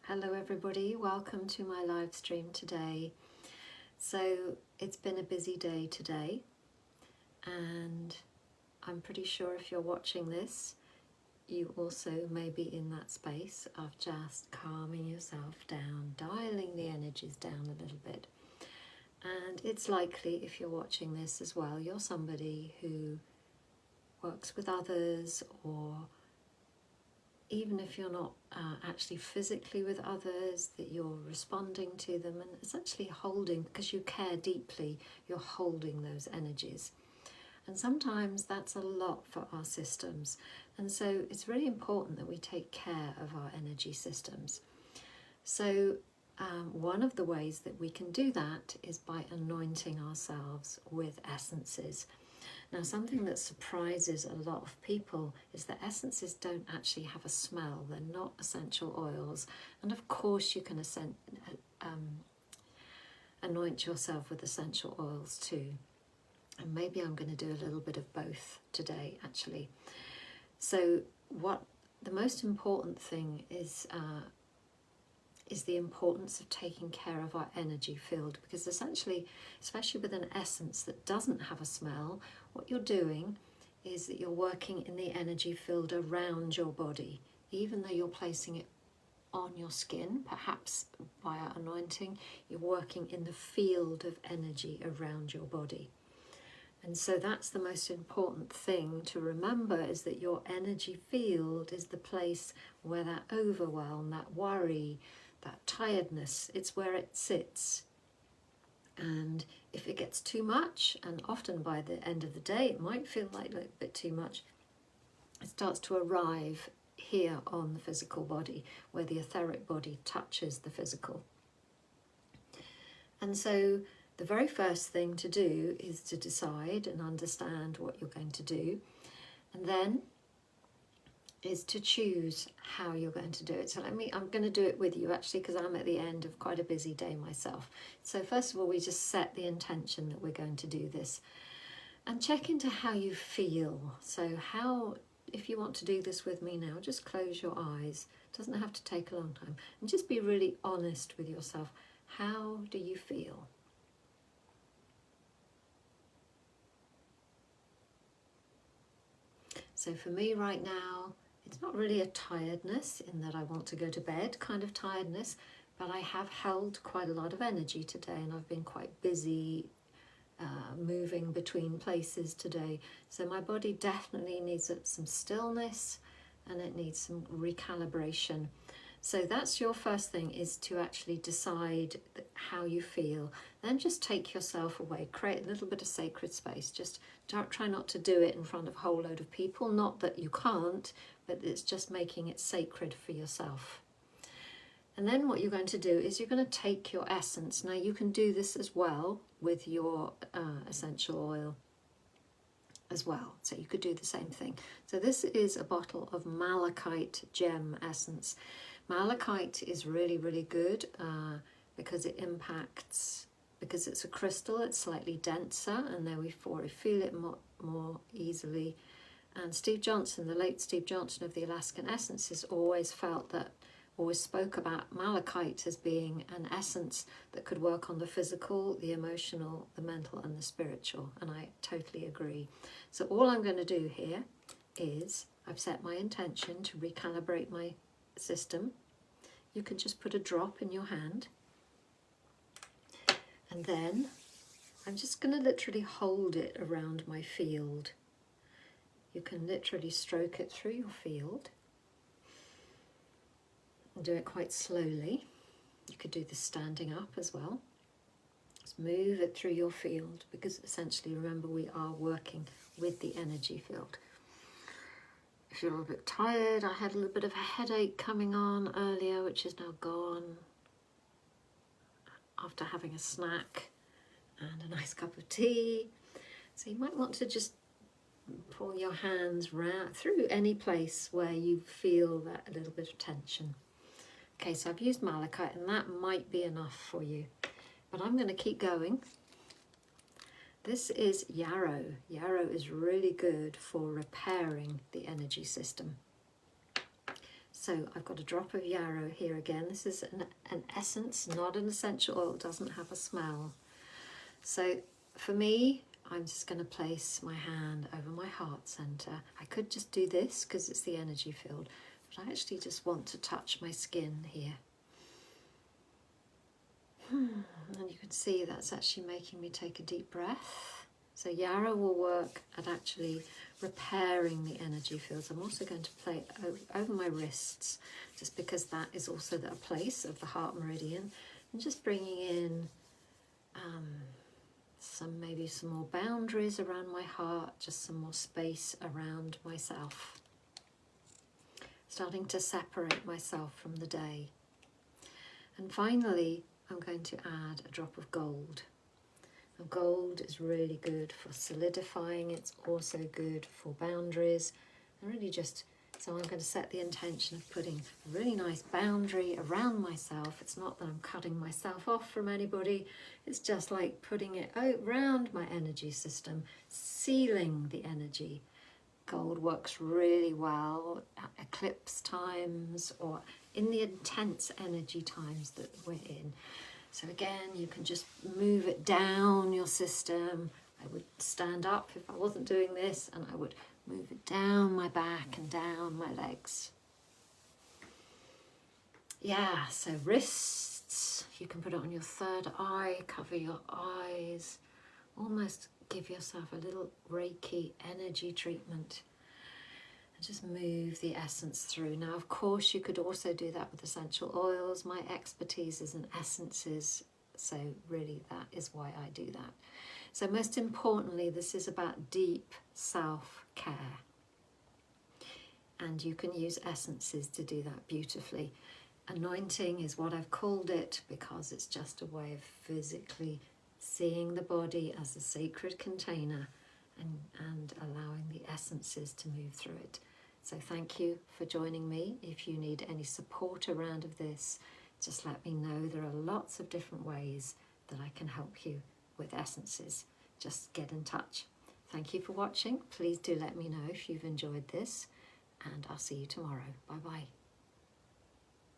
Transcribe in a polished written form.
Hello everybody, welcome to my live stream today. So it's been a busy day today, and I'm pretty sure if you're watching this, you also may be in that space of just calming yourself down, dialing the energies down a little bit. And it's likely, if you're watching this as well, you're somebody who works with others, or even if you're not actually physically with others, that you're responding to them and essentially holding, because you care deeply, you're holding those energies. And sometimes that's a lot for our systems. And so it's really important that we take care of our energy systems. So one of the ways that we can do that is by anointing ourselves with essences. Now, something that surprises a lot of people is that essences don't actually have a smell. They're not essential oils. And of course you can anoint yourself with essential oils too. And maybe I'm going to do a little bit of both today, actually. So what the most important thing is the importance of taking care of our energy field, because essentially, especially with an essence that doesn't have a smell, what you're doing is that you're working in the energy field around your body. Even though you're placing it on your skin, perhaps via anointing, you're working in the field of energy around your body. And so that's the most important thing to remember, is that your energy field is the place where that overwhelm, that worry, that tiredness, it's where it sits. And if it gets too much, and often by the end of the day it might feel like a bit too much, it starts to arrive here on the physical body, where the etheric body touches the physical. And so the very first thing to do is to decide and understand what you're going to do, and then is to choose how you're going to do it. So I'm going to do it with you actually, because I'm at the end of quite a busy day myself. So first of all, we just set the intention that we're going to do this, and check into how you feel. So if you want to do this with me now, just close your eyes. It doesn't have to take a long time, and just be really honest with yourself. How do you feel? So for me right now, it's not really a tiredness in that I want to go to bed kind of tiredness, but I have held quite a lot of energy today, and I've been quite busy moving between places today. So my body definitely needs some stillness, and it needs some recalibration. So that's your first thing, is to actually decide how you feel. Then just take yourself away, create a little bit of sacred space. Just try not to do it in front of a whole load of people. Not that you can't, but it's just making it sacred for yourself. And then what you're going to do is you're going to take your essence. Now you can do this as well with your essential oil as well. So you could do the same thing. So this is a bottle of malachite gem essence. Malachite is really, really good because it impacts, because it's a crystal, it's slightly denser, and therefore we feel it more easily. And Steve Johnson, the late Steve Johnson of the Alaskan Essences, always spoke about malachite as being an essence that could work on the physical, the emotional, the mental, and the spiritual. And I totally agree. So all I'm going to do here is I've set my intention to recalibrate my system. You can just put a drop in your hand, and then I'm just going to literally hold it around my field. You can literally stroke it through your field and do it quite slowly. You could do this standing up as well. Just move it through your field, because essentially, remember, we are working with the energy field. If you're a little bit tired, I had a little bit of a headache coming on earlier, which is now gone after having a snack and a nice cup of tea. So you might want to just pull your hands round through any place where you feel that a little bit of tension. Okay, so I've used malachite, and that might be enough for you, but I'm going to keep going. This is yarrow. Yarrow is really good for repairing the energy system. So I've got a drop of yarrow here again. This is an essence, not an essential oil. It doesn't have a smell. So for me, I'm just going to place my hand over my heart center. I could just do this because it's the energy field, but I actually just want to touch my skin here. And you can see that's actually making me take a deep breath. So yarrow will work at actually repairing the energy fields. I'm also going to play it over my wrists, just because that is also a place of the heart meridian, and just bringing in maybe some more boundaries around my heart, just some more space around myself. Starting to separate myself from the day. And finally, I'm going to add a drop of gold. Now, gold is really good for solidifying. It's also good for boundaries. And really so I'm going to set the intention of putting a really nice boundary around myself. It's not that I'm cutting myself off from anybody. It's just like putting it around my energy system, sealing the energy. Gold works really well at eclipse times or in the intense energy times that we're in. So again, you can just move it down your system. I would stand up if I wasn't doing this, and I would move it down my back and down my legs. Yeah, so wrists, you can put it on your third eye, cover your eyes, almost give yourself a little Reiki energy treatment. And just move the essence through. Now, of course, you could also do that with essential oils. My expertise is in essences, so really that is why I do that. So most importantly, this is about deep self-care. And you can use essences to do that beautifully. Anointing is what I've called it because it's just a way of physically seeing the body as a sacred container and allowing the essences to move through it. So thank you for joining me. If you need any support around of this, just let me know. There are lots of different ways that I can help you with essences. Just get in touch. Thank you for watching. Please do let me know if you've enjoyed this, and I'll see you tomorrow. Bye bye.